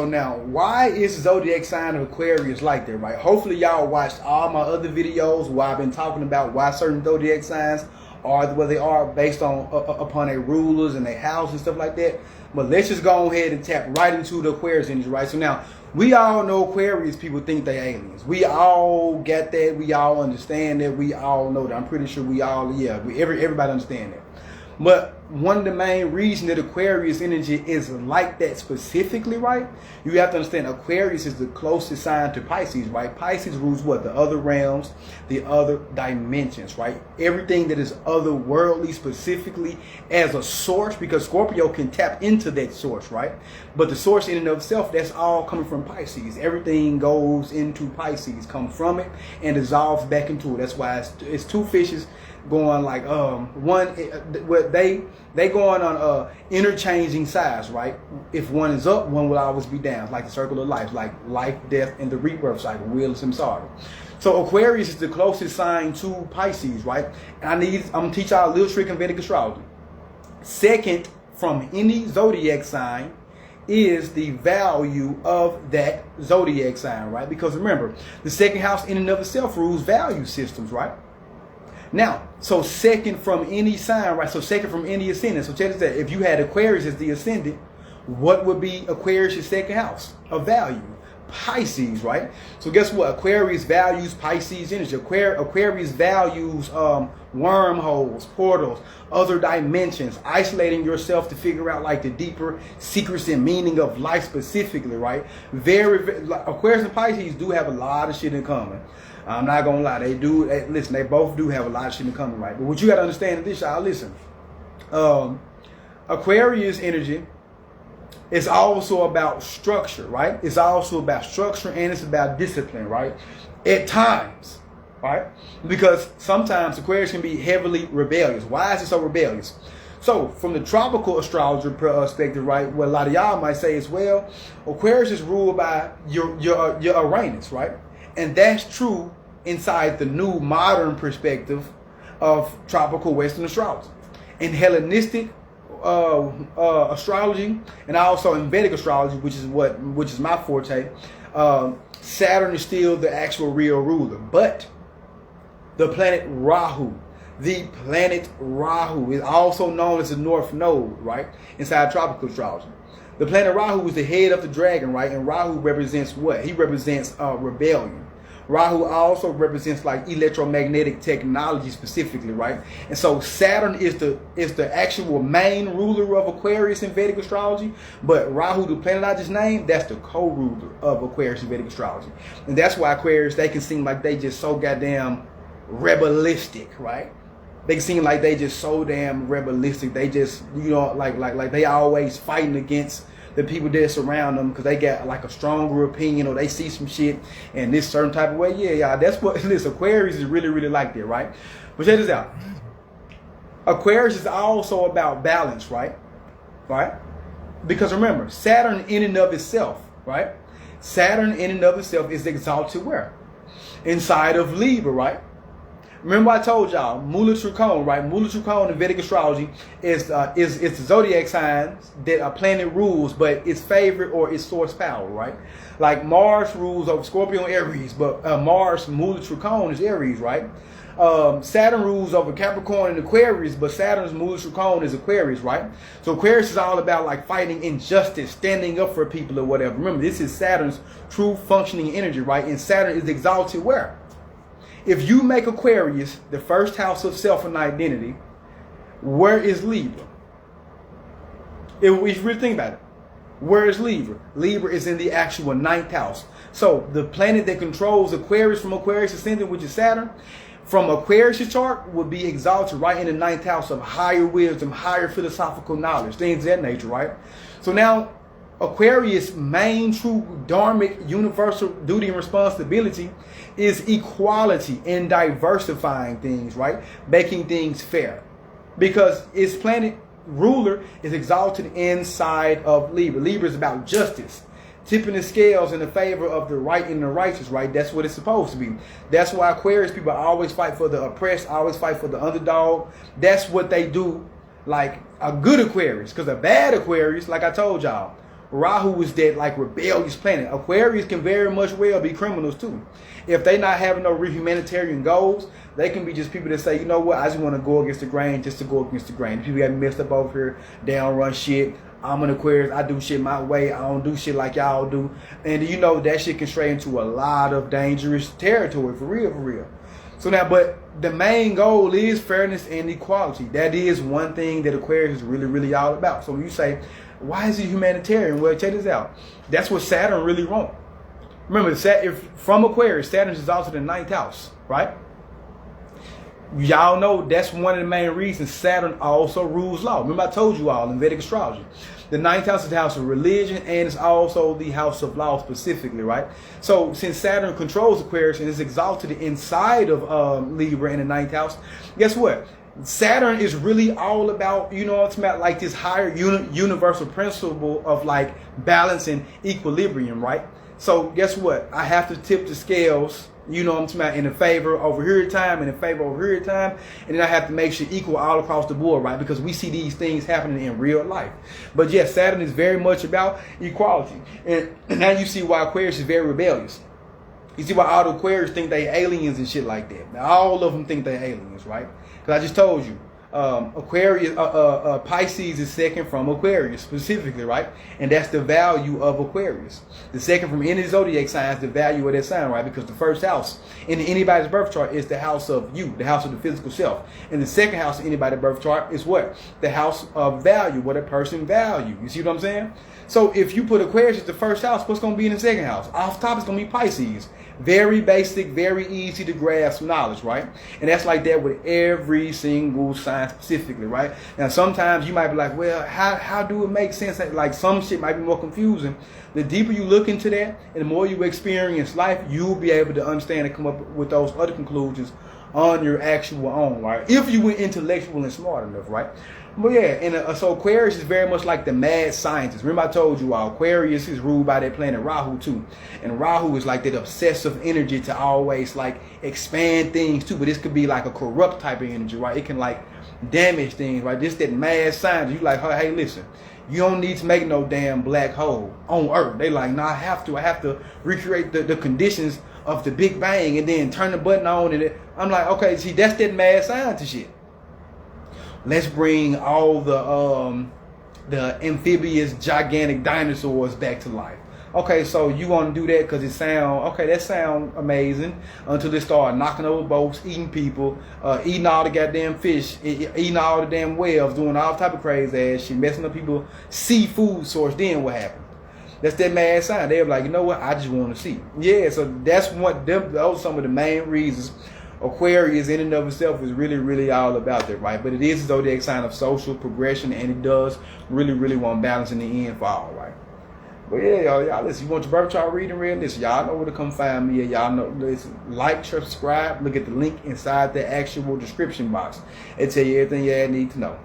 So now, why is zodiac sign of Aquarius like that, right? Hopefully y'all watched all my other videos where I've been talking about why certain zodiac signs are the way they are based on upon their rulers and their house and stuff like that. But let's just go ahead and tap right into the Aquarius energy, right? So now, we all know Aquarius people think they aliens. We all get that. We all understand that. We all know that. I'm pretty sure we all, everybody understand that. But one of the main reasons that Aquarius energy is like that specifically, right? You have to understand Aquarius is the closest sign to Pisces, right? Pisces rules what? The other realms, the other dimensions, right? Everything that is otherworldly specifically as a source, because Scorpio can tap into that source, right? But the source in and of itself, that's all coming from Pisces. Everything goes into Pisces, comes from it, and dissolves back into it. That's why it's two fishes going like they going on interchanging sides, right? If one is up, one will always be down, like the circle of life, like life, death, and the rebirth cycle, wheel of samsara. So Aquarius is the closest sign to Pisces, right? And I'm gonna teach y'all a little trick in Vedic astrology. Second from any zodiac sign is the value of that zodiac sign, right? Because remember, the second house in and of itself rules value systems, right? Now, so second from any sign, right? So second from any ascendant. So check this out. If you had Aquarius as the ascendant, what would be Aquarius' second house of value? Pisces, right? So guess what? Aquarius values Pisces energy. Aquarius values wormholes, portals, other dimensions, isolating yourself to figure out like the deeper secrets and meaning of life specifically, right? Aquarius and Pisces do have a lot of shit in common. I'm not gonna lie, they do. Listen, they both do have a lot of shit in common, right? But what you gotta understand is this, y'all. Listen, Aquarius energy is also about structure, right? It's also about structure and it's about discipline, right? At times, right? Because sometimes Aquarius can be heavily rebellious. Why is it so rebellious? So, from the tropical astrologer perspective, right, what a lot of y'all might say is, well, Aquarius is ruled by your Uranus, right? And that's true inside the new modern perspective of tropical Western astrology. In Hellenistic astrology, and also in Vedic astrology, which is my forte, Saturn is still the actual real ruler. But the planet Rahu is also known as the North Node, right? Inside tropical astrology. The planet Rahu is the head of the dragon, right? And Rahu represents what? He represents rebellion. Rahu also represents like electromagnetic technology specifically, right? And so Saturn is the actual main ruler of Aquarius in Vedic astrology, but Rahu, the planet I just named, that's the co-ruler of Aquarius in Vedic astrology. And that's why Aquarius, they can seem like they just so goddamn rebelistic, right? They seem like they just so damn rebelistic. They just, like they always fighting against the people that surround them because they got like a stronger opinion or they see some shit in this certain type of way. Yeah, y'all, that's what this Aquarius is really, really like that, right? But check this out. Aquarius is also about balance, right? Right? Because remember, Saturn in and of itself, right? Saturn in and of itself is exalted where? Inside of Libra, right? Remember I told y'all, Mula Trikona, right? Mula Trikona in Vedic astrology is the zodiac signs that a planet rules, but its favorite or its source power, right? Like Mars rules over Scorpio and Aries, but Mars, Mula Trikona is Aries, right? Saturn rules over Capricorn and Aquarius, but Saturn's Mula Trikona is Aquarius, right? So Aquarius is all about like fighting injustice, standing up for people or whatever. Remember, this is Saturn's true functioning energy, right? And Saturn is exalted where? If you make Aquarius the first house of self and identity, where is Libra? If you really think about it, where is Libra? Libra is in the actual 9th house. So the planet that controls Aquarius from Aquarius ascendant, which is Saturn, from Aquarius' chart would be exalted right in the 9th house of higher wisdom, higher philosophical knowledge, things of that nature, right? So now Aquarius' main true dharmic universal duty and responsibility is equality and diversifying things, right? Making things fair. Because its planet ruler is exalted inside of Libra. Libra is about justice, tipping the scales in the favor of the right and the righteous, right? That's what it's supposed to be. That's why Aquarius people always fight for the oppressed, always fight for the underdog. That's what they do, like a good Aquarius. Because a bad Aquarius, like I told y'all, Rahu is that like rebellious planet. Aquarius can very much well be criminals too. If they not having no real humanitarian goals, they can be just people that say, you know what, I just want to go against the grain just to go against the grain. People got messed up over here, they don't run shit. I'm an Aquarius, I do shit my way, I don't do shit like y'all do. And you know that shit can stray into a lot of dangerous territory, for real, for real. So now, but the main goal is fairness and equality. That is one thing that Aquarius is really, really all about. So when you say, why is he humanitarian? Well, check this out. That's what Saturn really wants. Remember, if from Aquarius, Saturn is also the ninth house, right? Y'all know that's one of the main reasons Saturn also rules law. Remember I told you all in Vedic astrology, the ninth house is the house of religion and it's also the house of law specifically, right? So since Saturn controls Aquarius and is exalted inside of Libra in the ninth house, guess what? Saturn is really all about, you know, it's about like this higher universal principle of like balance and equilibrium, right? So guess what? I have to tip the scales, you know what I'm talking about, in the favor over here time and in favor over here time. And then I have to make sure equal all across the board, right? Because we see these things happening in real life. But yes, Saturn is very much about equality. And now you see why Aquarius is very rebellious. You see why all the Aquarius think they aliens and shit like that. Now, all of them think they aliens, right? Because I just told you, Aquarius, Pisces is second from Aquarius specifically, right? And that's the value of Aquarius. The second from any zodiac sign is the value of that sign, right? Because the first house in anybody's birth chart is the house of you, the house of the physical self. And the second house in anybody's birth chart is what? The house of value, what a person value. You see what I'm saying? So if you put Aquarius as the first house, what's going to be in the second house? Off top, it's going to be Pisces. Very basic, very easy to grasp knowledge, right? And that's like that with every single sign specifically, right? Now, sometimes you might be like, well, how do it make sense? Like some shit might be more confusing. The deeper you look into that and the more you experience life, you'll be able to understand and come up with those other conclusions on your actual own, right? If you were intellectual and smart enough, right? But yeah, and so Aquarius is very much like the mad scientist. Remember I told you all, Aquarius is ruled by that planet Rahu too. And Rahu is like that obsessive energy to always like expand things too. But this could be like a corrupt type of energy, right? It can like damage things, right? This that mad scientist. You like, hey, listen, you don't need to make no damn black hole on Earth. They like, nah, I have to recreate the conditions of the Big Bang and then turn the button on. And I'm like, okay, see, that's that mad scientist shit. Let's bring all the amphibious, gigantic dinosaurs back to life. Okay, so you want to do that because that sound amazing until they start knocking over boats, eating people, eating all the goddamn fish, eating all the damn whales, doing all type of crazy ass shit, messing up people's seafood source. Then what happened? That's that mad sign. They're like, you know what? I just want to see. Yeah, so those are some of the main reasons Aquarius in and of itself is really, really all about that, right? But it is a zodiac sign of social progression, and it does really, really want balance in the end for all, right? But yeah, y'all listen, you want your birth chart reading real? Listen, y'all know where to come find me. Y'all know, listen, like, subscribe, look at the link inside the actual description box. It tell you everything you need to know.